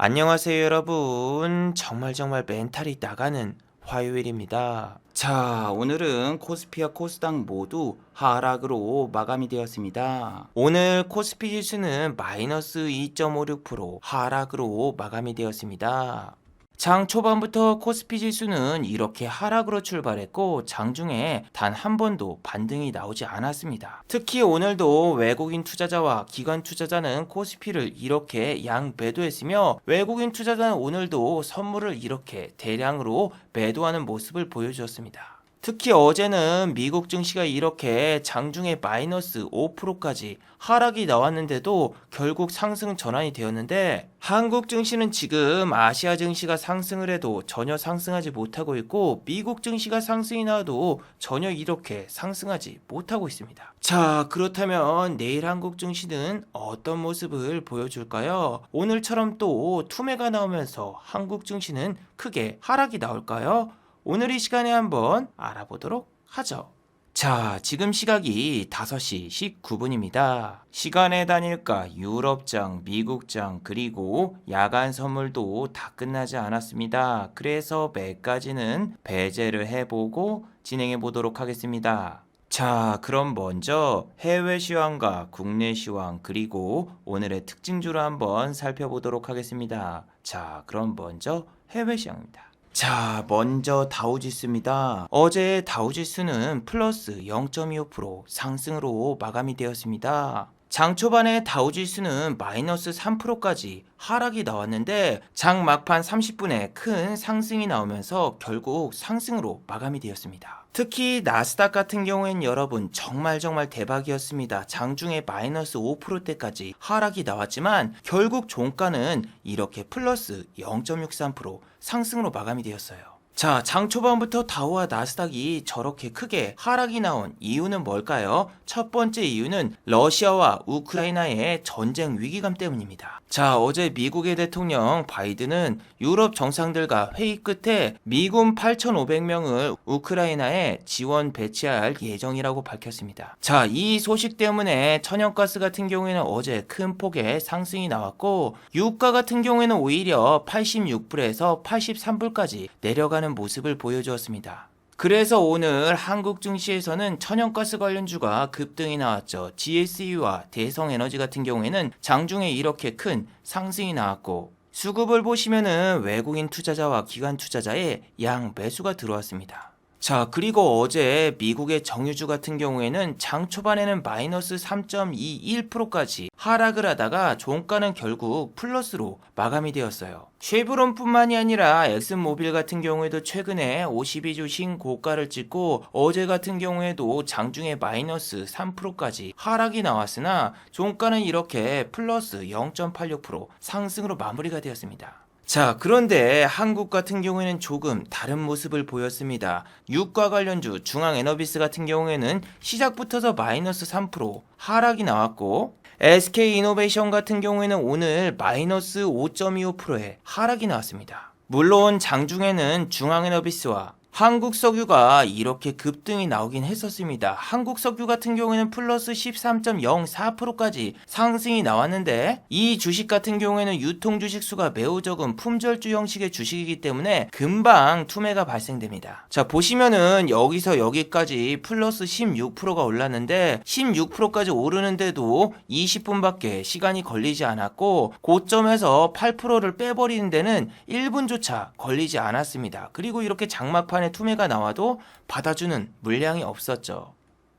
안녕하세요, 여러분. 정말 멘탈이 나가는 화요일입니다. 자, 오늘은 코스피와 코스닥 모두 하락으로 마감이 되었습니다. 오늘 코스피 지수는 마이너스 2.56% 하락으로 마감이 되었습니다. 장 초반부터 코스피 지수는 이렇게 하락으로 출발했고 장중에 단 한 번도 반등이 나오지 않았습니다. 특히 오늘도 외국인 투자자와 기관 투자자는 코스피를 이렇게 양매도했으며 외국인 투자자는 오늘도 선물을 이렇게 대량으로 매도하는 모습을 보여주었습니다. 특히 어제는 미국 증시가 이렇게 장중에 마이너스 5%까지 하락이 나왔는데도 결국 상승 전환이 되었는데 한국 증시는 지금 아시아 증시가 상승을 해도 전혀 상승하지 못하고 있고 미국 증시가 상승이 나와도 전혀 이렇게 상승하지 못하고 있습니다. 자, 그렇다면 내일 한국 증시는 어떤 모습을 보여줄까요? 오늘처럼 또 투매가 나오면서 한국 증시는 크게 하락이 나올까요? 오늘 이 시간에 한번 알아보도록 하죠. 자, 지금 시각이 5시 19분입니다. 시간의 단일가, 유럽장, 미국장, 그리고 야간 선물도 다 끝나지 않았습니다. 그래서 매까지는 배제를 해보고 진행해 보도록 하겠습니다. 자, 그럼 먼저 해외 시황과 국내 시황 그리고 오늘의 특징주를 한번 살펴보도록 하겠습니다. 자, 그럼 먼저 해외 시황입니다. 자, 먼저 다우지수입니다. 어제 다우지수는 플러스 0.25% 상승으로 마감이 되었습니다. 장 초반에 다우지수는 마이너스 3%까지 하락이 나왔는데 장 막판 30분에 큰 상승이 나오면서 결국 상승으로 마감이 되었습니다. 특히 나스닥 같은 경우엔 여러분 정말 대박이었습니다. 장중에 마이너스 5%대까지 하락이 나왔지만 결국 종가는 이렇게 플러스 0.63% 상승으로 마감이 되었어요. 자, 장 초반부터 다우와 나스닥이 저렇게 크게 하락이 나온 이유는 뭘까요? 첫 번째 이유는 러시아와 우크라이나의 전쟁 위기감 때문입니다. 자, 어제 미국의 대통령 바이든은 유럽 정상들과 회의 끝에 미군 8,500명을 우크라이나에 지원 배치할 예정이라고 밝혔습니다. 자, 이 소식 때문에 천연가스 같은 경우에는 어제 큰 폭의 상승이 나왔고 유가 같은 경우에는 오히려 86불에서 83불까지 내려가는 모습을 보여주었습니다. 그래서 오늘 한국 증시에서는 천연가스 관련주가 급등이 나왔죠. GSE와 대성에너지 같은 경우에는 장중에 이렇게 큰 상승이 나왔고 수급을 보시면은 외국인 투자자와 기관 투자자의 양 매수가 들어왔습니다. 자, 그리고 어제 미국의 정유주 같은 경우에는 장 초반에는 마이너스 3.21%까지 하락을 하다가 종가는 결국 플러스로 마감이 되었어요. 쉐브론뿐만이 아니라 엑슨모빌 같은 경우에도 최근에 52주 신고가를 찍고 어제 같은 경우에도 장중에 마이너스 3%까지 하락이 나왔으나 종가는 이렇게 플러스 0.86% 상승으로 마무리가 되었습니다. 자, 그런데 한국 같은 경우에는 조금 다른 모습을 보였습니다. 유가 관련주 중앙에너비스 같은 경우에는 시작부터서 마이너스 3% 하락이 나왔고 SK이노베이션 같은 경우에는 오늘 마이너스 5.25%의 하락이 나왔습니다. 물론 장중에는 중앙에너비스와 한국석유가 이렇게 급등이 나오긴 했었습니다. 한국석유 같은 경우에는 플러스 13.04%까지 상승이 나왔는데 이 주식 같은 경우에는 유통주식 수가 매우 적은 품절주 형식의 주식이기 때문에 금방 투매가 발생됩니다. 자, 보시면은 여기서 여기까지 플러스 16%가 올랐는데 16%까지 오르는데도 20분밖에 시간이 걸리지 않았고 고점에서 8%를 빼버리는 데는 1분조차 걸리지 않았습니다. 그리고 이렇게 장막판에 투매가 나와도 받아주는 물량이 없었죠.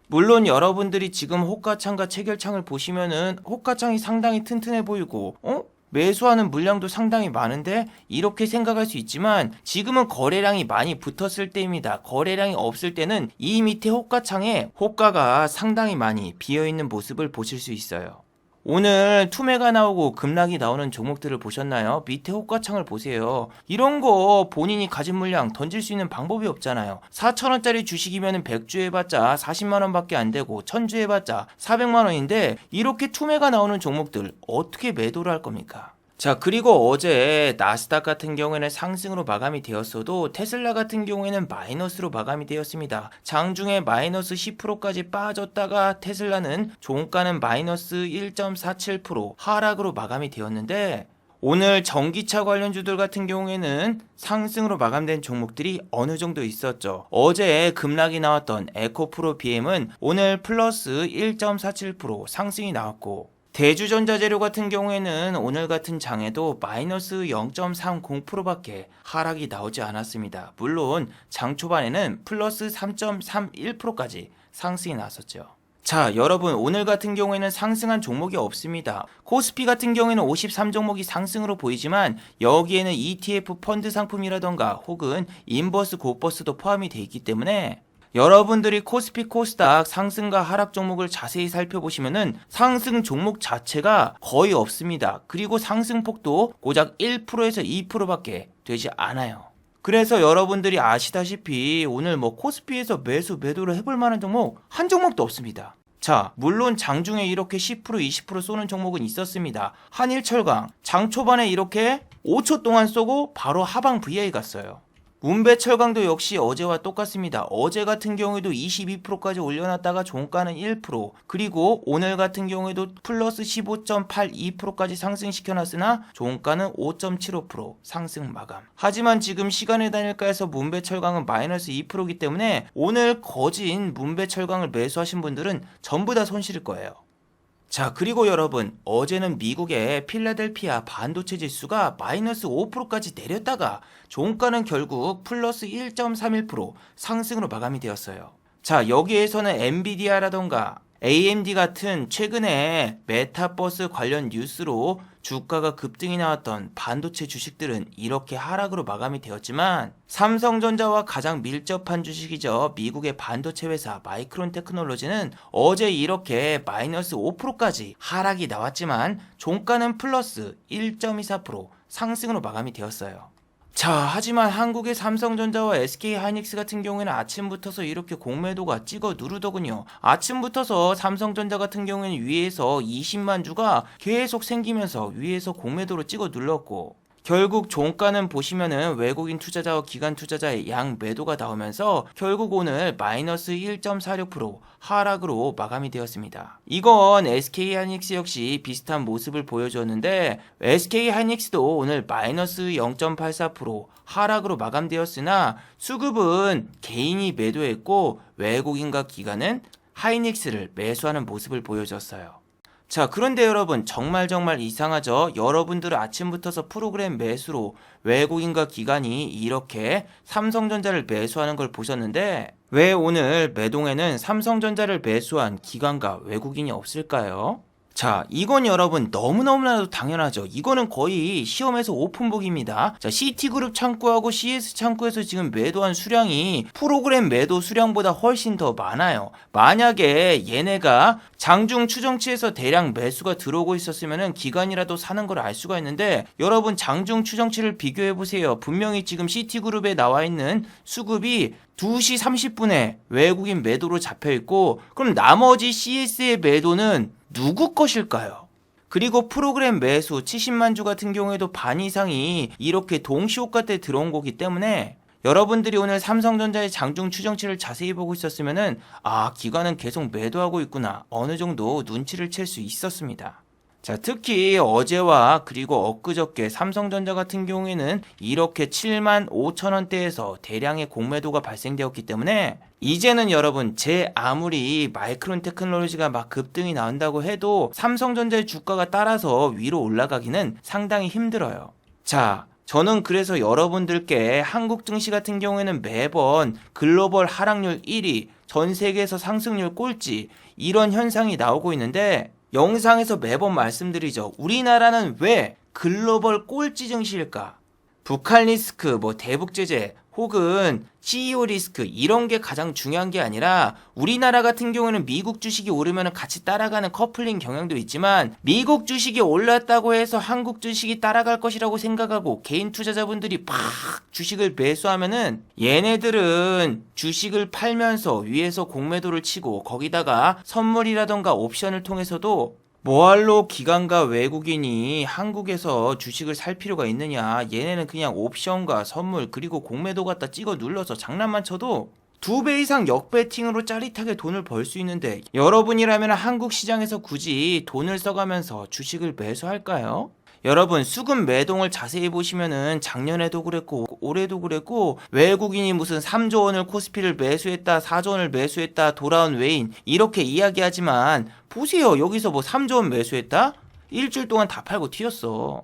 물론 여러분들이 지금 호가창과 체결창을 보시면은 호가창이 상당히 튼튼해 보이고 매수하는 물량도 상당히 많은데 이렇게 생각할 수 있지만 지금은 거래량이 많이 붙었을 때입니다. 거래량이 없을 때는 이 밑에 호가창에 호가가 상당히 많이 비어있는 모습을 보실 수 있어요. 오늘 투매가 나오고 급락이 나오는 종목들을 보셨나요? 밑에 호가창을 보세요. 이런 거 본인이 가진 물량 던질 수 있는 방법이 없잖아요. 4,000원짜리 주식이면 100주 해봤자 40만원 밖에 안 되고 1000주 해봤자 400만원인데 이렇게 투매가 나오는 종목들 어떻게 매도를 할 겁니까? 자, 그리고 어제 나스닥 같은 경우에는 상승으로 마감이 되었어도 테슬라 같은 경우에는 마이너스로 마감이 되었습니다. 장중에 마이너스 10%까지 빠졌다가 테슬라는 종가는 마이너스 1.47% 하락으로 마감이 되었는데 오늘 전기차 관련주들 같은 경우에는 상승으로 마감된 종목들이 어느 정도 있었죠. 어제 급락이 나왔던 에코프로 BM은 오늘 플러스 1.47% 상승이 나왔고, 대주전자재료 같은 경우에는 오늘 같은 장에도 마이너스 0.30%밖에 하락이 나오지 않았습니다. 물론 장 초반에는 플러스 3.31%까지 상승이 나왔었죠. 자, 여러분, 오늘 같은 경우에는 상승한 종목이 없습니다. 코스피 같은 경우에는 53종목이 상승으로 보이지만 여기에는 ETF 펀드 상품이라던가 혹은 인버스 고버스도 포함이 되어 있기 때문에 여러분들이 코스피 코스닥 상승과 하락 종목을 자세히 살펴보시면은 상승 종목 자체가 거의 없습니다. 그리고 상승폭도 고작 1%에서 2%밖에 되지 않아요. 그래서 여러분들이 아시다시피 오늘 코스피에서 매도를 해볼 만한 종목 한 종목도 없습니다. 자, 물론 장중에 이렇게 10% 20% 쏘는 종목은 있었습니다. 한일철강 장 초반에 이렇게 5초 동안 쏘고 바로 하방 VI 갔어요. 문배철강도 역시 어제와 똑같습니다. 어제 같은 경우에도 22%까지 올려놨다가 종가는 1%, 그리고 오늘 같은 경우에도 플러스 15.82%까지 상승시켜놨으나 종가는 5.75% 상승 마감. 하지만 지금 시간의 단일가에서 문배철강은 마이너스 2%이기 때문에 오늘 거진 문배철강을 매수하신 분들은 전부 다 손실일 거예요. 자, 그리고 여러분, 어제는 미국의 필라델피아 반도체 지수가 마이너스 5%까지 내렸다가 종가는 결국 플러스 1.31% 상승으로 마감이 되었어요. 자, 여기에서는 엔비디아라던가 AMD 같은 최근에 메타버스 관련 뉴스로 주가가 급등이 나왔던 반도체 주식들은 이렇게 하락으로 마감이 되었지만, 삼성전자와 가장 밀접한 주식이죠. 미국의 반도체 회사 마이크론 테크놀로지는 어제 이렇게 마이너스 5%까지 하락이 나왔지만 종가는 플러스 1.24% 상승으로 마감이 되었어요. 자, 하지만 한국의 삼성전자와 SK하이닉스 같은 경우에는 아침부터서 이렇게 공매도가 찍어 누르더군요. 아침부터서 삼성전자 같은 경우에는 위에서 20만 주가 계속 생기면서 위에서 공매도로 찍어 눌렀고, 결국 종가는 보시면은 외국인 투자자와 기관 투자자의 양 매도가 나오면서 결국 오늘 마이너스 1.46% 하락으로 마감이 되었습니다. 이건 SK하이닉스 역시 비슷한 모습을 보여주었는데, SK하이닉스도 오늘 마이너스 0.84% 하락으로 마감되었으나 수급은 개인이 매도했고 외국인과 기관은 하이닉스를 매수하는 모습을 보여줬어요. 자, 그런데 여러분, 정말 이상하죠? 여러분들은 아침부터서 프로그램 매수로 외국인과 기관이 이렇게 삼성전자를 매수하는 걸 보셨는데, 왜 오늘 매동에는 삼성전자를 매수한 기관과 외국인이 없을까요? 자, 이건 여러분 너무나도 당연하죠. 이거는 거의 시험에서 오픈북입니다. 자, CT그룹 창구하고 CS 창구에서 지금 매도한 수량이 프로그램 매도 수량보다 훨씬 더 많아요. 만약에 얘네가 장중 추정치에서 대량 매수가 들어오고 있었으면 기관이라도 사는 걸 알 수가 있는데, 여러분 장중 추정치를 비교해 보세요. 분명히 지금 CT그룹에 나와 있는 수급이 2시 30분에 외국인 매도로 잡혀 있고, 그럼 나머지 CS의 매도는 누구 것일까요? 그리고 프로그램 매수 70만 주 같은 경우에도 반 이상이 이렇게 동시호가 때 들어온 거기 때문에 여러분들이 오늘 삼성전자의 장중 추정치를 자세히 보고 있었으면은 기관은 계속 매도하고 있구나, 어느 정도 눈치를 챌 수 있었습니다. 자, 특히 어제와 그리고 엊그저께 삼성전자 같은 경우에는 이렇게 7만 5천 원대에서 대량의 공매도가 발생되었기 때문에 이제는 여러분, 제 아무리 마이크론 테크놀로지가 막 급등이 나온다고 해도 삼성전자의 주가가 따라서 위로 올라가기는 상당히 힘들어요. 자, 저는 그래서 여러분들께 한국 증시 같은 경우에는 매번 글로벌 하락률 1위, 전 세계에서 상승률 꼴찌, 이런 현상이 나오고 있는데, 영상에서 매번 말씀드리죠. 우리나라는 왜 글로벌 꼴찌 증시일까? 북한 리스크, 대북 제재, 혹은 CEO 리스크, 이런 게 가장 중요한 게 아니라, 우리나라 같은 경우는 미국 주식이 오르면 같이 따라가는 커플링 경향도 있지만, 미국 주식이 올랐다고 해서 한국 주식이 따라갈 것이라고 생각하고 개인 투자자분들이 팍 주식을 매수하면은 얘네들은 주식을 팔면서 위에서 공매도를 치고, 거기다가 선물이라던가 옵션을 통해서도 뭐할로 기관과 외국인이 한국에서 주식을 살 필요가 있느냐, 얘네는 그냥 옵션과 선물 그리고 공매도 갖다 찍어 눌러서 장난만 쳐도 2배 이상 역배팅으로 짜릿하게 돈을 벌 수 있는데, 여러분이라면 한국 시장에서 굳이 돈을 써가면서 주식을 매수할까요? 여러분 수급 매동을 자세히 보시면은 작년에도 그랬고 올해도 그랬고 외국인이 무슨 3조 원을 코스피를 매수했다 4조 원을 매수했다 돌아온 외인 이렇게 이야기하지만 보세요. 여기서 뭐 3조 원 매수했다? 일주일 동안 다 팔고 튀었어.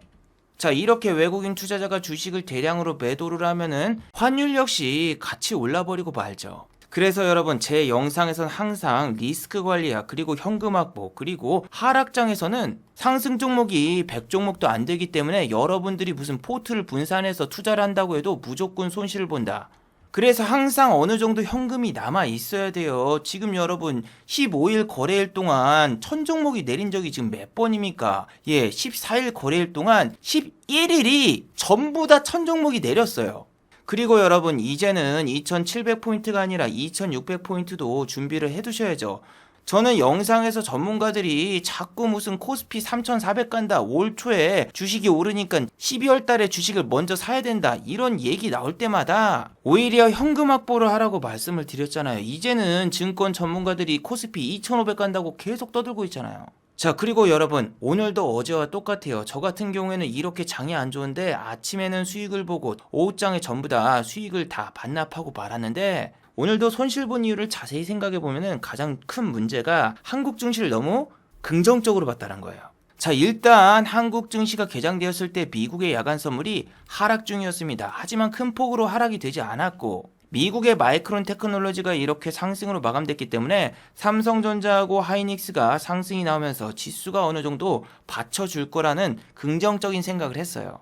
자, 이렇게 외국인 투자자가 주식을 대량으로 매도를 하면은 환율 역시 같이 올라버리고 말죠. 그래서 여러분 제 영상에서는 항상 리스크 관리야 그리고 현금 확보 그리고 하락장에서는 상승 종목이 100종목도 안 되기 때문에 여러분들이 무슨 포트를 분산해서 투자를 한다고 해도 무조건 손실을 본다. 그래서 항상 어느 정도 현금이 남아 있어야 돼요. 지금 여러분 15일 거래일 동안 1000종목이 내린 적이 지금 몇 번입니까? 14일 거래일 동안 11일이 전부 다 1000종목이 내렸어요. 그리고 여러분 이제는 2700포인트가 아니라 2600포인트도 준비를 해두셔야죠. 저는 영상에서 전문가들이 자꾸 무슨 코스피 3400 간다 올 초에 주식이 오르니까 12월 달에 주식을 먼저 사야 된다 이런 얘기 나올 때마다 오히려 현금 확보를 하라고 말씀을 드렸잖아요. 이제는 증권 전문가들이 코스피 2500 간다고 계속 떠들고 있잖아요. 자, 그리고 여러분 오늘도 어제와 똑같아요. 저 같은 경우에는 이렇게 장이 안 좋은데 아침에는 수익을 보고 오후장에 전부 다 수익을 다 반납하고 말았는데 오늘도 손실 본 이유를 자세히 생각해 보면은 가장 큰 문제가 한국 증시를 너무 긍정적으로 봤다는 거예요. 자, 일단 한국 증시가 개장되었을 때 미국의 야간 선물이 하락 중이었습니다. 하지만 큰 폭으로 하락이 되지 않았고 미국의 마이크론 테크놀로지가 이렇게 상승으로 마감됐기 때문에 삼성전자하고 하이닉스가 상승이 나오면서 지수가 어느 정도 받쳐줄 거라는 긍정적인 생각을 했어요.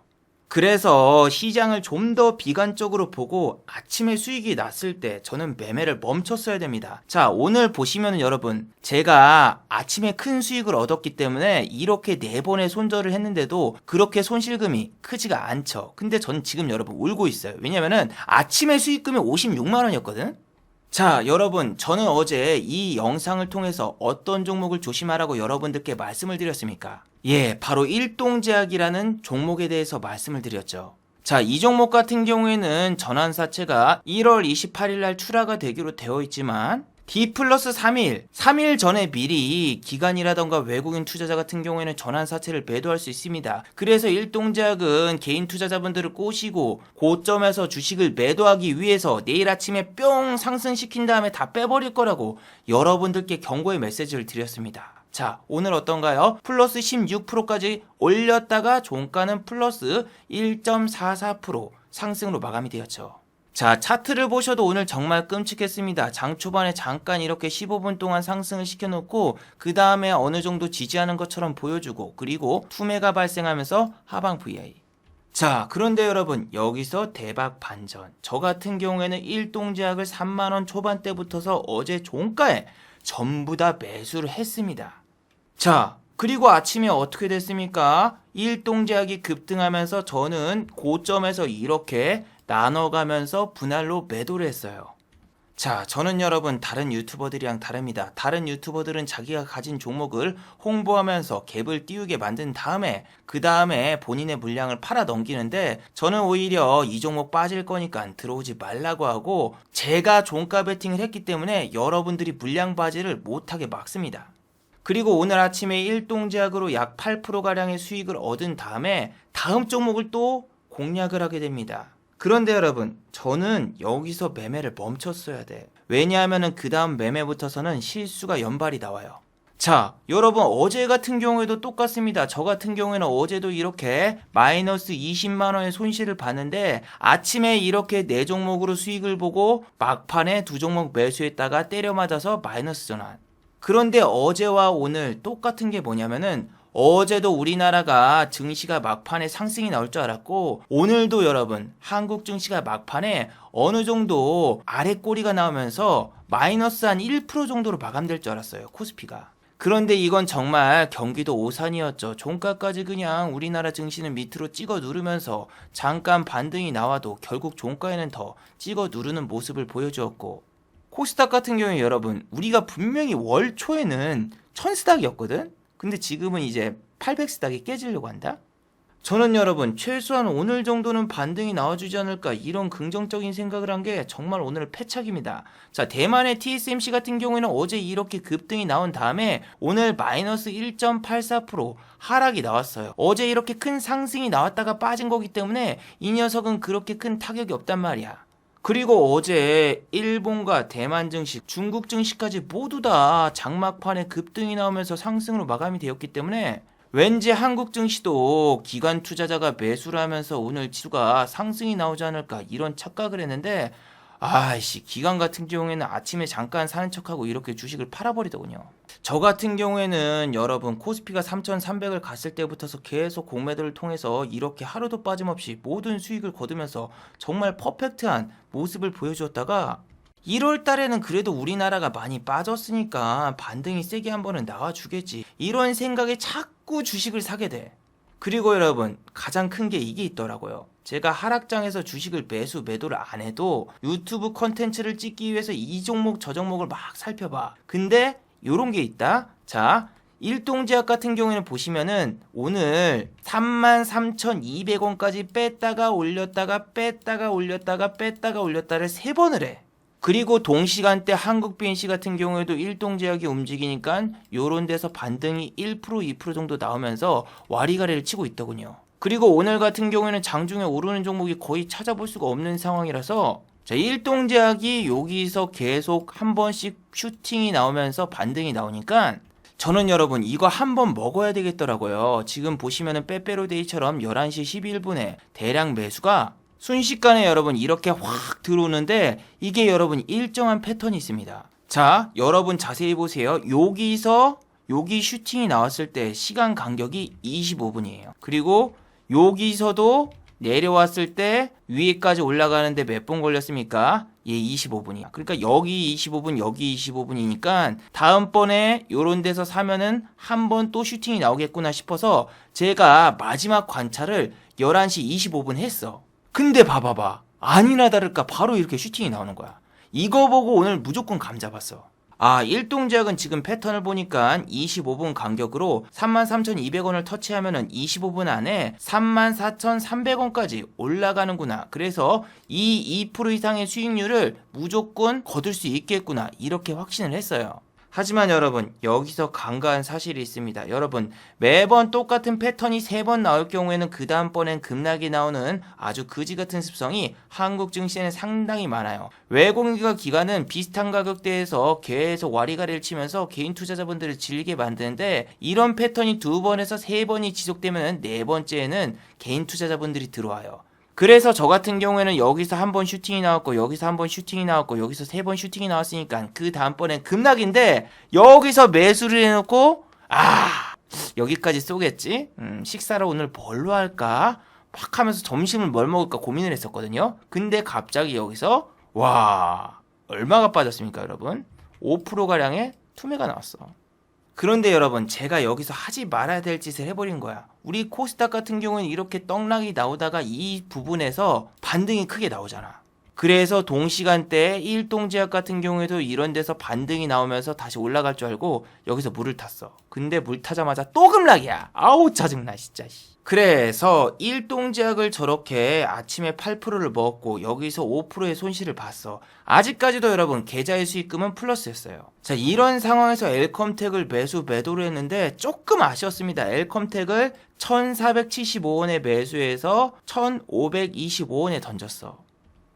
그래서 시장을 좀 더 비관적으로 보고 아침에 수익이 났을 때 저는 매매를 멈췄어야 됩니다. 자, 오늘 보시면 여러분 제가 아침에 큰 수익을 얻었기 때문에 이렇게 4번의 손절을 했는데도 그렇게 손실금이 크지가 않죠. 근데 전 지금 여러분 울고 있어요. 왜냐면은 아침에 수익금이 56만 원이었거든. 자, 여러분 저는 어제 이 영상을 통해서 어떤 종목을 조심하라고 여러분들께 말씀을 드렸습니까? 바로 일동제약이라는 종목에 대해서 말씀을 드렸죠. 자, 이 종목 같은 경우에는 전환사채가 1월 28일 날 출하가 되기로 되어 있지만 D 플러스 3일 전에 미리 기관이라던가 외국인 투자자 같은 경우에는 전환사채를 매도할 수 있습니다. 그래서 일동제약은 개인 투자자분들을 꼬시고 고점에서 주식을 매도하기 위해서 내일 아침에 뿅 상승시킨 다음에 다 빼버릴 거라고 여러분들께 경고의 메시지를 드렸습니다. 자, 오늘 어떤가요? 플러스 16%까지 올렸다가 종가는 플러스 1.44% 상승으로 마감이 되었죠. 자, 차트를 보셔도 오늘 정말 끔찍했습니다. 장 초반에 잠깐 이렇게 15분 동안 상승을 시켜놓고 그 다음에 어느 정도 지지하는 것처럼 보여주고 그리고 투매가 발생하면서 하방 VI. 자, 그런데 여러분 여기서 대박 반전. 저 같은 경우에는 일동제약을 3만원 초반대부터서 어제 종가에 전부 다 매수를 했습니다. 자, 그리고 아침에 어떻게 됐습니까? 일동제약이 급등하면서 저는 고점에서 이렇게 나눠가면서 분할로 매도를 했어요. 자, 저는 여러분 다른 유튜버들이랑 다릅니다. 다른 유튜버들은 자기가 가진 종목을 홍보하면서 갭을 띄우게 만든 다음에 그 다음에 본인의 물량을 팔아 넘기는데 저는 오히려 이 종목 빠질 거니까 들어오지 말라고 하고 제가 종가 베팅을 했기 때문에 여러분들이 물량 바지를 못하게 막습니다. 그리고 오늘 아침에 일동제약으로 약 8%가량의 수익을 얻은 다음에 다음 종목을 또 공략을 하게 됩니다. 그런데 여러분 저는 여기서 매매를 멈췄어야 돼. 왜냐하면 그 다음 매매부터서는 실수가 연발이 나와요. 자, 여러분 어제 같은 경우에도 똑같습니다. 저 같은 경우에는 어제도 이렇게 마이너스 20만원의 손실을 봤는데 아침에 이렇게 4종목으로 수익을 보고 막판에 2종목 매수했다가 때려 맞아서 마이너스 전환. 그런데 어제와 오늘 똑같은 게 뭐냐면은 어제도 우리나라가 증시가 막판에 상승이 나올 줄 알았고 오늘도 여러분 한국 증시가 막판에 어느 정도 아래 꼬리가 나오면서 마이너스 한 1% 정도로 마감될 줄 알았어요. 코스피가. 그런데 이건 정말 경기도 오산이었죠. 종가까지 그냥 우리나라 증시는 밑으로 찍어 누르면서 잠깐 반등이 나와도 결국 종가에는 더 찍어 누르는 모습을 보여주었고 코스닥 같은 경우에 여러분 우리가 분명히 월 초에는 1000스닥이었거든? 근데 지금은 이제 800스닥이 깨지려고 한다? 저는 여러분 최소한 오늘 정도는 반등이 나와주지 않을까 이런 긍정적인 생각을 한 게 정말 오늘 패착입니다. 자, 대만의 TSMC 같은 경우에는 어제 이렇게 급등이 나온 다음에 오늘 마이너스 1.84% 하락이 나왔어요. 어제 이렇게 큰 상승이 나왔다가 빠진 거기 때문에 이 녀석은 그렇게 큰 타격이 없단 말이야. 그리고 어제 일본과 대만 증시, 중국 증시까지 모두 다 장막판에 급등이 나오면서 상승으로 마감이 되었기 때문에 왠지 한국 증시도 기관 투자자가 매수를 하면서 오늘 지수가 상승이 나오지 않을까 이런 착각을 했는데 아이씨 기관 같은 경우에는 아침에 잠깐 사는 척하고 이렇게 주식을 팔아버리더군요. 저 같은 경우에는 여러분 코스피가 3,300을 갔을 때부터서 계속 공매도를 통해서 이렇게 하루도 빠짐없이 모든 수익을 거두면서 정말 퍼펙트한 모습을 보여주었다가 1월 달에는 그래도 우리나라가 많이 빠졌으니까 반등이 세게 한 번은 나와주겠지 이런 생각에 자꾸 주식을 사게 돼. 그리고 여러분 가장 큰 게 이게 있더라고요. 제가 하락장에서 주식을 매도를 안 해도 유튜브 컨텐츠를 찍기 위해서 이 종목 저 종목을 막 살펴봐. 근데 요런 게 있다. 자, 일동제약 같은 경우에는 보시면은 오늘 33,200원까지 뺐다가 올렸다가 뺐다가 올렸다가 뺐다가 올렸다를 3번을 해. 그리고 동시간대 한국 BNC 같은 경우에도 일동제약이 움직이니까 요런 데서 반등이 1% 2% 정도 나오면서 와리가리를 치고 있더군요. 그리고 오늘 같은 경우에는 장중에 오르는 종목이 거의 찾아볼 수가 없는 상황이라서 자, 일동제약이 여기서 계속 한 번씩 슈팅이 나오면서 반등이 나오니까 저는 여러분 이거 한번 먹어야 되겠더라고요. 지금 보시면은 빼빼로데이처럼 11시 11분에 대량 매수가 순식간에 여러분 이렇게 확 들어오는데 이게 여러분 일정한 패턴이 있습니다. 자, 여러분 자세히 보세요. 여기서 여기 슈팅이 나왔을 때 시간 간격이 25분이에요. 그리고 여기서도 내려왔을 때 위에까지 올라가는데 몇 분 걸렸습니까? 예, 25분이야. 그러니까 여기 25분, 여기 25분이니까 다음번에 요런 데서 사면은 한 번 또 슈팅이 나오겠구나 싶어서 제가 마지막 관찰을 11시 25분 했어. 근데 봐봐봐. 아니나 다를까 바로 이렇게 슈팅이 나오는 거야. 이거 보고 오늘 무조건 감 잡았어. 아, 일동제약은 지금 패턴을 보니까 25분 간격으로 33,200원을 터치하면은 25분 안에 34,300원까지 올라가는구나. 그래서 이 2% 이상의 수익률을 무조건 거둘 수 있겠구나. 이렇게 확신을 했어요. 하지만 여러분 여기서 간과한 사실이 있습니다. 여러분 매번 똑같은 패턴이 3번 나올 경우에는 그 다음번엔 급락이 나오는 아주 그지같은 습성이 한국 증시에는 상당히 많아요. 외국인과 기관은 비슷한 가격대에서 계속 와리가리를 치면서 개인 투자자분들을 질리게 만드는데 이런 패턴이 2번에서 3번이 지속되면 4번째에는 개인 투자자분들이 들어와요. 그래서 저 같은 경우에는 여기서 한 번 슈팅이 나왔고 여기서 한 번 슈팅이 나왔고 여기서 3번 슈팅이 나왔으니까 그 다음번엔 급락인데 여기서 매수를 해놓고 여기까지 쏘겠지? 식사를 오늘 뭘로 할까? 막 하면서 점심을 뭘 먹을까 고민을 했었거든요. 근데 갑자기 여기서 와 얼마가 빠졌습니까 여러분? 5%가량의 투매가 나왔어. 그런데 여러분 제가 여기서 하지 말아야 될 짓을 해버린 거야. 우리 코스닥 같은 경우는 이렇게 떡락이 나오다가 이 부분에서 반등이 크게 나오잖아. 그래서 동시간대에 일동제약 같은 경우에도 이런 데서 반등이 나오면서 다시 올라갈 줄 알고 여기서 물을 탔어. 근데 물 타자마자 또 급락이야. 아우 짜증나 진짜. 그래서 일동제약을 저렇게 아침에 8%를 먹었고 여기서 5%의 손실을 봤어. 아직까지도 여러분 계좌의 수익금은 플러스였어요. 자, 이런 상황에서 엘컴텍을 매도를 했는데 조금 아쉬웠습니다. 엘컴텍을 1475원에 매수해서 1525원에 던졌어.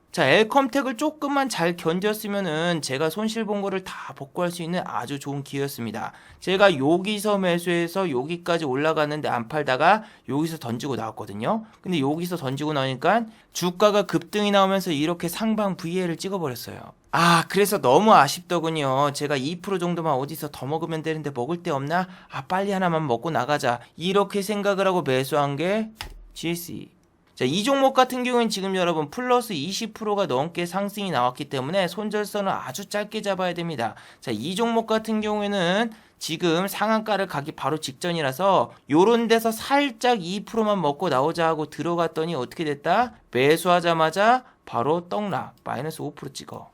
자, 엘컴텍을 조금만 잘 견뎠으면은 제가 손실 본 거를 다 복구할 수 있는 아주 좋은 기회였습니다. 제가 여기서 매수해서 여기까지 올라갔는데 안 팔다가 여기서 던지고 나왔거든요. 근데 여기서 던지고 나니까 주가가 급등이 나오면서 이렇게 상방 VL을 찍어버렸어요. 그래서 너무 아쉽더군요. 제가 2% 정도만 어디서 더 먹으면 되는데 먹을 데 없나? 빨리 하나만 먹고 나가자. 이렇게 생각을 하고 매수한 게 GSE. 자, 이 종목 같은 경우는 지금 여러분 플러스 20%가 넘게 상승이 나왔기 때문에 손절선을 아주 짧게 잡아야 됩니다. 자, 이 종목 같은 경우에는 지금 상한가를 가기 바로 직전이라서 요런 데서 살짝 2%만 먹고 나오자 하고 들어갔더니 어떻게 됐다? 매수하자마자 바로 떡락 마이너스 5% 찍어.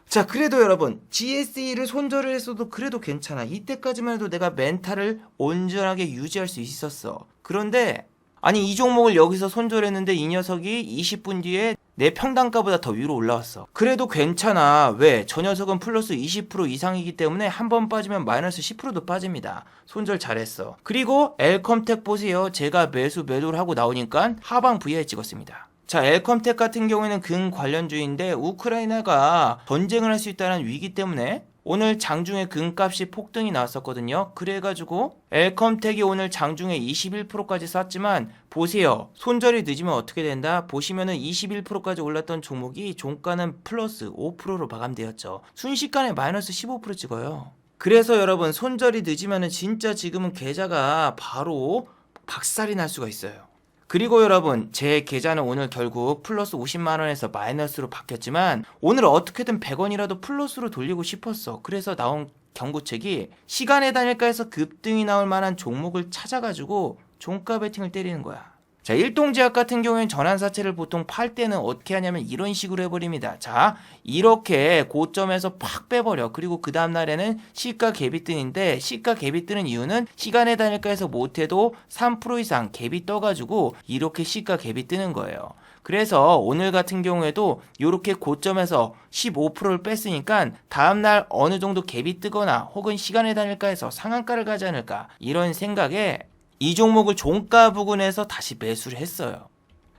자, 그래도 여러분 GSE를 손절을 했어도 그래도 괜찮아. 이때까지만 해도 내가 멘탈을 온전하게 유지할 수 있었어. 그런데 아니 이 종목을 여기서 손절했는데 이 녀석이 20분 뒤에 내 평단가보다 더 위로 올라왔어. 그래도 괜찮아. 왜? 저 녀석은 플러스 20% 이상이기 때문에 한 번 빠지면 마이너스 10%도 빠집니다. 손절 잘했어. 그리고 엘컴텍 보세요. 제가 매도를 하고 나오니까 하방 VI 찍었습니다. 자, 엘컴텍 같은 경우에는 근 관련주인데 우크라이나가 전쟁을 할 수 있다는 위기 때문에 오늘 장중에 금값이 폭등이 나왔었거든요. 그래가지고 엘컴텍이 오늘 장중에 21%까지 쌌지만 보세요. 손절이 늦으면 어떻게 된다? 보시면은 21%까지 올랐던 종목이 종가는 플러스 5%로 마감되었죠. 순식간에 마이너스 15% 찍어요. 그래서 여러분 손절이 늦으면은 진짜 지금은 계좌가 바로 박살이 날 수가 있어요. 그리고 여러분 제 계좌는 오늘 결국 플러스 50만원에서 마이너스로 바뀌었지만 오늘 어떻게든 100원이라도 플러스로 돌리고 싶었어. 그래서 나온 경고책이 시간의 단일가에서 급등이 나올 만한 종목을 찾아가지고 종가 베팅을 때리는 거야. 자, 일동제약 같은 경우에는 전환사채를 보통 팔 때는 어떻게 하냐면 이런 식으로 해버립니다. 자, 이렇게 고점에서 팍 빼버려. 그리고 그 다음날에는 시가 갭이 뜨는데 시가 갭이 뜨는 이유는 시간의 단일가에서 못해도 3% 이상 갭이 떠가지고 이렇게 시가 갭이 뜨는 거예요. 그래서 오늘 같은 경우에도 이렇게 고점에서 15%를 뺐으니까 다음날 어느 정도 갭이 뜨거나 혹은 시간의 단일가에서 상한가를 가지 않을까 이런 생각에 이 종목을 종가 부근에서 다시 매수를 했어요.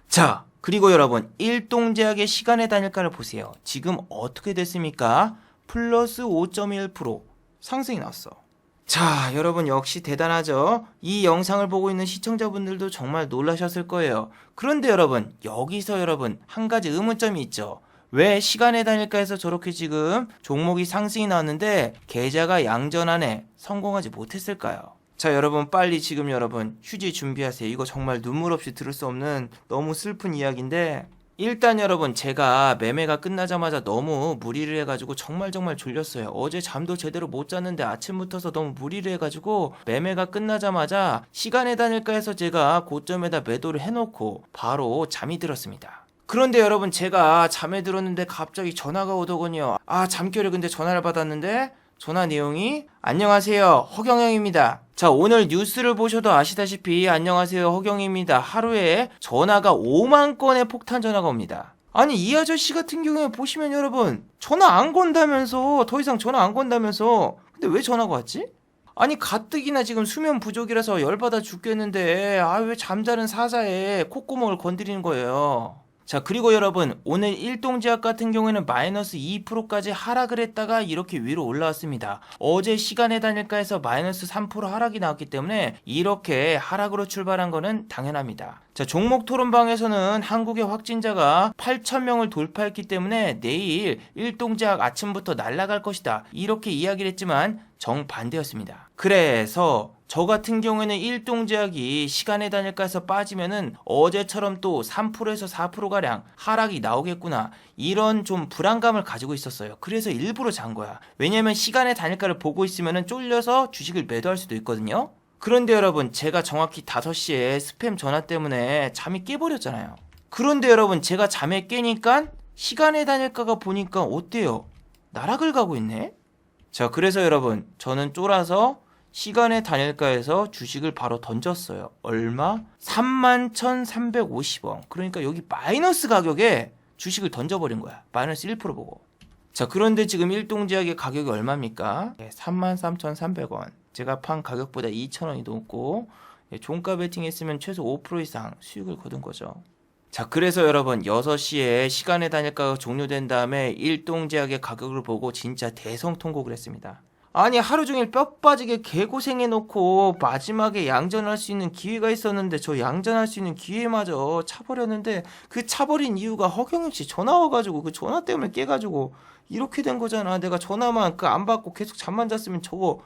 자, 그리고 여러분 일동제약의 시간의 단일가를 보세요. 지금 어떻게 됐습니까? 플러스 5.1% 상승이 나왔어. 자, 여러분 역시 대단하죠? 이 영상을 보고 있는 시청자분들도 정말 놀라셨을 거예요. 그런데 여러분 여기서 여러분 한 가지 의문점이 있죠. 왜 시간의 단일가에서 저렇게 지금 종목이 상승이 나왔는데 계좌가 양전환에 성공하지 못했을까요? 자, 여러분 빨리 지금 여러분 휴지 준비하세요. 이거 정말 눈물 없이 들을 수 없는 너무 슬픈 이야기인데 일단 여러분 제가 매매가 끝나자마자 너무 무리를 해가지고 정말 졸렸어요. 어제 잠도 제대로 못 잤는데 아침부터서 너무 무리를 해가지고 매매가 끝나자마자 시간의 단일가에서 제가 고점에다 매도를 해놓고 바로 잠이 들었습니다. 그런데 여러분 제가 잠에 들었는데 갑자기 전화가 오더군요. 아, 잠결에 근데 전화를 받았는데 전화 내용이 안녕하세요 허경영입니다. 자, 오늘 뉴스를 보셔도 아시다시피 안녕하세요 허경영입니다. 하루에 전화가 5만 건의 폭탄 전화가 옵니다. 아니 이 아저씨 같은 경우에 보시면 여러분 전화 안 건다면서 더 이상 전화 안 건다면서 근데 왜 전화가 왔지? 아니 가뜩이나 지금 수면 부족이라서 열받아 죽겠는데 아 왜 잠자는 사자에 콧구멍을 건드리는 거예요. 자, 그리고 여러분 오늘 일동제약 같은 경우에는 마이너스 2%까지 하락을 했다가 이렇게 위로 올라왔습니다. 어제 시간의 단일가에서 마이너스 3% 하락이 나왔기 때문에 이렇게 하락으로 출발한 거는 당연합니다. 자, 종목 토론방에서는 한국의 확진자가 8,000명을 돌파했기 때문에 내일 일동제약 아침부터 날아갈 것이다 이렇게 이야기를 했지만 정반대였습니다. 그래서 저 같은 경우에는 일동제약이 시간의 단일가에서 빠지면은 어제처럼 또 3%에서 4%가량 하락이 나오겠구나 이런 좀 불안감을 가지고 있었어요. 그래서 일부러 잔 거야. 왜냐면 시간의 단일가를 보고 있으면은 쫄려서 주식을 매도할 수도 있거든요. 그런데 여러분 제가 정확히 5시에 스팸 전화 때문에 잠이 깨버렸잖아요. 그런데 여러분 제가 잠에 깨니까 시간의 단일가가 보니까 어때요? 나락을 가고 있네? 자, 그래서 여러분 저는 쫄아서 시간의 단일가에서 주식을 바로 던졌어요. 얼마? 31,350원. 그러니까 여기 마이너스 가격에 주식을 던져버린 거야. 마이너스 1% 보고. 자, 그런데 지금 일동제약의 가격이 얼마입니까? 33,300원. 제가 판 가격보다 2,000원이 높고 종가 베팅 했으면 최소 5% 이상 수익을 거둔 거죠. 자, 그래서 여러분 6시에 시간의 단일가가 종료된 다음에 일동제약의 가격을 보고 진짜 대성통곡을 했습니다. 아니 하루 종일 뼈 빠지게 개고생해놓고 마지막에 양전할 수 있는 기회가 있었는데 저 양전할 수 있는 기회마저 차버렸는데 그 차버린 이유가 허경영씨 전화 와가지고 그 전화 때문에 깨가지고 이렇게 된 거잖아. 내가 전화만 안 받고 계속 잠만 잤으면 저거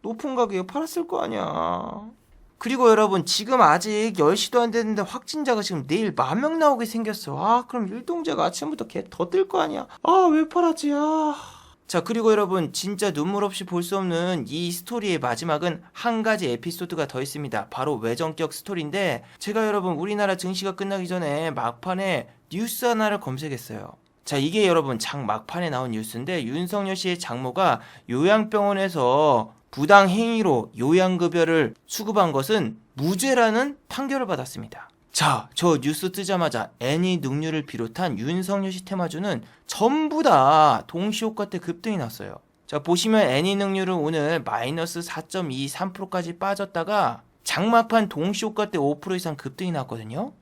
높은 가격에 팔았을 거 아니야. 그리고 여러분 지금 아직 10시도 안 됐는데 확진자가 지금 내일 10,000명 나오게 생겼어. 그럼 일동제가 아침부터 개 더 뜰 거 아니야. 왜 팔았지. 자, 그리고 여러분 진짜 눈물 없이 볼 수 없는 이 스토리의 마지막은 한 가지 에피소드가 더 있습니다. 바로 외전격 스토리인데 제가 여러분 우리나라 증시가 끝나기 전에 막판에 뉴스 하나를 검색했어요. 자, 이게 여러분 장 막판에 나온 뉴스인데 윤석열 씨의 장모가 요양병원에서 부당 행위로 요양급여를 수급한 것은 무죄라는 판결을 받았습니다. 자, 저 뉴스 뜨자마자 애니 능률을 비롯한 윤석열 씨 테마주는 전부 다 동시효과 때 급등이 났어요. 자, 보시면 애니 능률은 오늘 마이너스 4.23%까지 빠졌다가 장마판 동시효과 때 5% 이상 급등이 났거든요.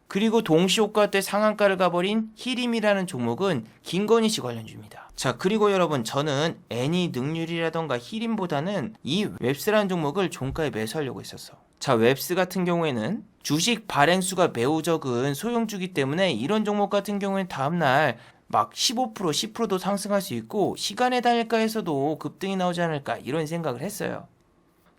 그리고 동시효과 때 상한가를 가버린 히림이라는 종목은 김건희 씨 관련주입니다. 자, 그리고 여러분, 저는 애니 능률이라던가 히림보다는 이 웹스라는 종목을 종가에 매수하려고 했었어. 자, 웹스 같은 경우에는 주식 발행수가 매우 적은 소형주기 때문에 이런 종목 같은 경우에는 다음날 막 15%, 10%도 상승할 수 있고 시간의 단일가에서도 급등이 나오지 않을까 이런 생각을 했어요.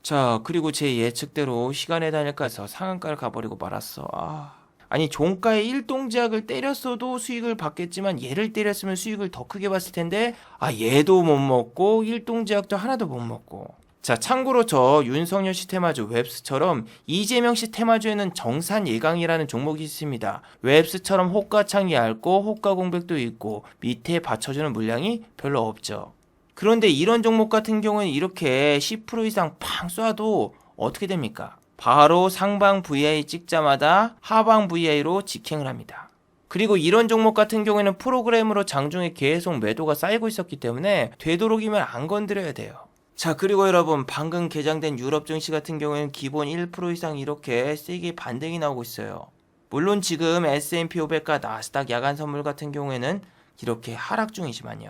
자, 그리고 제 예측대로 시간의 단일가에서 상한가를 가버리고 말았어. 아니, 종가에 일동제약을 때렸어도 수익을 받겠지만 얘를 때렸으면 수익을 더 크게 봤을 텐데 얘도 못 먹고 일동제약도 하나도 못 먹고. 자, 참고로 저 윤석열 씨 테마주 웹스처럼 이재명 씨 테마주에는 정산 예강이라는 종목이 있습니다. 웹스처럼 호가창이 얇고 호가 공백도 있고 밑에 받쳐주는 물량이 별로 없죠. 그런데 이런 종목 같은 경우는 이렇게 10% 이상 팡 쏴도 어떻게 됩니까? 바로 상방 VI 찍자마자 하방 VI로 직행을 합니다. 그리고 이런 종목 같은 경우에는 프로그램으로 장중에 계속 매도가 쌓이고 있었기 때문에 되도록이면 안 건드려야 돼요. 자, 그리고 여러분, 방금 개장된 유럽 증시 같은 경우에는 기본 1% 이상 이렇게 세게 반등이 나오고 있어요. 물론 지금 S&P 500과 나스닥 야간 선물 같은 경우에는 이렇게 하락 중이지만요.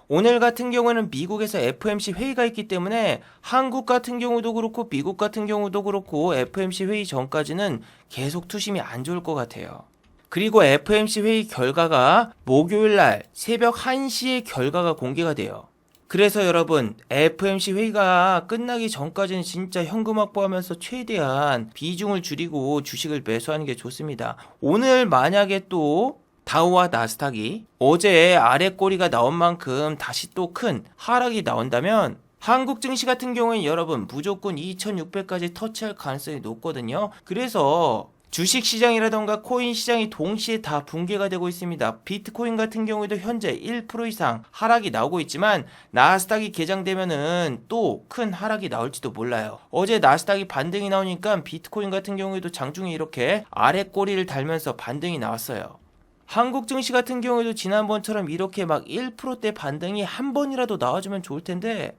오늘 같은 경우에는 미국에서 FOMC 회의가 있기 때문에 한국 같은 경우도 그렇고 미국 같은 경우도 그렇고 FOMC 회의 전까지는 계속 투심이 안 좋을 것 같아요. 그리고 FOMC 회의 결과가 목요일날 새벽 1시에 결과가 공개가 돼요. 그래서 여러분, FOMC 회의가 끝나기 전까지는 진짜 현금 확보하면서 최대한 비중을 줄이고 주식을 매수하는 게 좋습니다. 오늘 만약에 또 다우와 나스닥이 어제 아래 꼬리가 나온 만큼 다시 또 큰 하락이 나온다면 한국 증시 같은 경우에는 여러분 무조건 2600까지 터치할 가능성이 높거든요. 그래서 주식 시장이라던가 코인 시장이 동시에 다 붕괴가 되고 있습니다. 비트코인 같은 경우에도 현재 1% 이상 하락이 나오고 있지만 나스닥이 개장되면은 또 큰 하락이 나올지도 몰라요. 어제 나스닥이 반등이 나오니까 비트코인 같은 경우에도 장중에 이렇게 아래 꼬리를 달면서 반등이 나왔어요. 한국 증시 같은 경우에도 지난번처럼 이렇게 막 1%대 반등이 한 번이라도 나와주면 좋을 텐데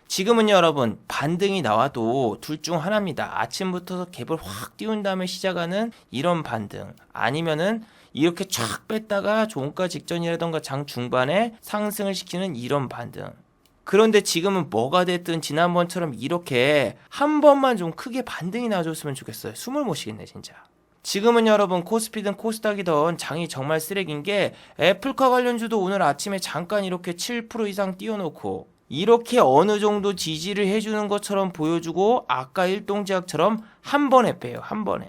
지금은 여러분 반등이 나와도 둘 중 하나입니다. 아침부터 갭을 확 띄운 다음에 시작하는 이런 반등, 아니면은 이렇게 쫙 뺐다가 종가 직전이라던가 장 중반에 상승을 시키는 이런 반등. 그런데 지금은 뭐가 됐든 지난번처럼 이렇게 한 번만 좀 크게 반등이 나와줬으면 좋겠어요. 숨을 못 쉬겠네 진짜. 지금은 여러분 코스피든 코스닥이든 장이 정말 쓰레기인 게 애플카 관련주도 오늘 아침에 잠깐 이렇게 7% 이상 띄워놓고 이렇게 어느 정도 지지를 해주는 것처럼 보여주고 아까 일동제약처럼 한 번에 빼요. 한 번에.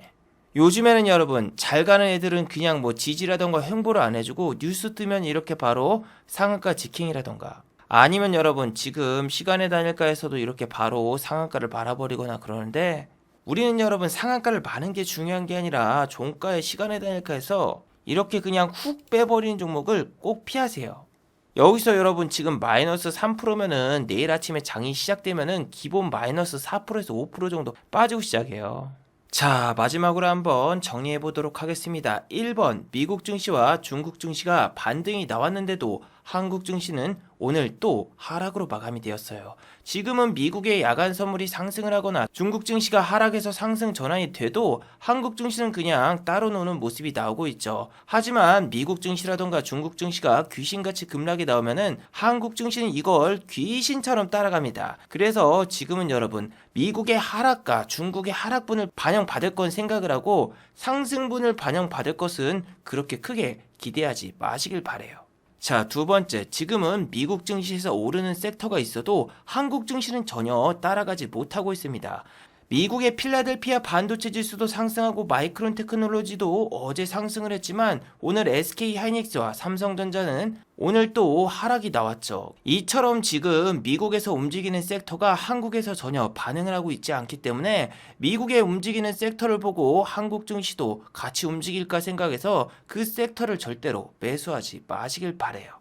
요즘에는 여러분 잘 가는 애들은 그냥 뭐 지지라던가 횡보를 안 해주고 뉴스 뜨면 이렇게 바로 상한가 직행이라던가 아니면 여러분 지금 시간의 단일가에서도 이렇게 바로 상한가를 말아버리거나 그러는데 우리는 여러분 상한가를 마는 게 중요한 게 아니라 종가의 시간의 단일가에서 이렇게 그냥 훅 빼버리는 종목을 꼭 피하세요. 여기서 여러분 지금 마이너스 3%면은 내일 아침에 장이 시작되면은 기본 마이너스 4%에서 5% 정도 빠지고 시작해요. 자, 마지막으로 한번 정리해 보도록 하겠습니다. 1번 미국 증시와 중국 증시가 반등이 나왔는데도 한국 증시는 오늘 또 하락으로 마감이 되었어요. 지금은 미국의 야간 선물이 상승을 하거나 중국 증시가 하락해서 상승 전환이 돼도 한국 증시는 그냥 따로 노는 모습이 나오고 있죠. 하지만 미국 증시라던가 중국 증시가 귀신같이 급락이 나오면은 한국 증시는 이걸 귀신처럼 따라갑니다. 그래서 지금은 여러분 미국의 하락과 중국의 하락분을 반영받을 건 생각을 하고 상승분을 반영받을 것은 그렇게 크게 기대하지 마시길 바래요. 자, 두 번째, 지금은 미국 증시에서 오르는 섹터가 있어도 한국 증시는 전혀 따라가지 못하고 있습니다. 미국의 필라델피아 반도체 지수도 상승하고 마이크론 테크놀로지도 어제 상승을 했지만 오늘 SK 하이닉스와 삼성전자는 오늘 또 하락이 나왔죠. 이처럼 지금 미국에서 움직이는 섹터가 한국에서 전혀 반응을 하고 있지 않기 때문에 미국에 움직이는 섹터를 보고 한국 증시도 같이 움직일까 생각해서 그 섹터를 절대로 매수하지 마시길 바래요.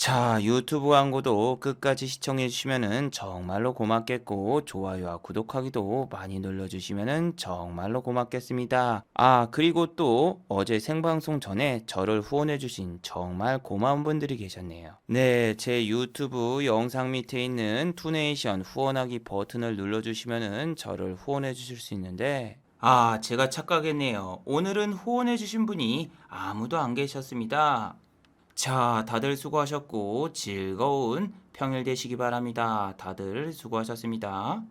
자, 유튜브 광고도 끝까지 시청해 주시면은 정말로 고맙겠고, 좋아요와 구독하기도 많이 눌러주시면은 정말로 고맙겠습니다. 아, 그리고 또 어제 생방송 전에 저를 후원해 주신 정말 고마운 분들이 계셨네요. 네, 제 유튜브 영상 밑에 있는 투네이션 후원하기 버튼을 눌러주시면은 저를 후원해 주실 수 있는데, 아, 제가 착각했네요. 오늘은 후원해 주신 분이 아무도 안 계셨습니다. 자, 다들 수고하셨고 즐거운 평일 되시기 바랍니다. 다들 수고하셨습니다.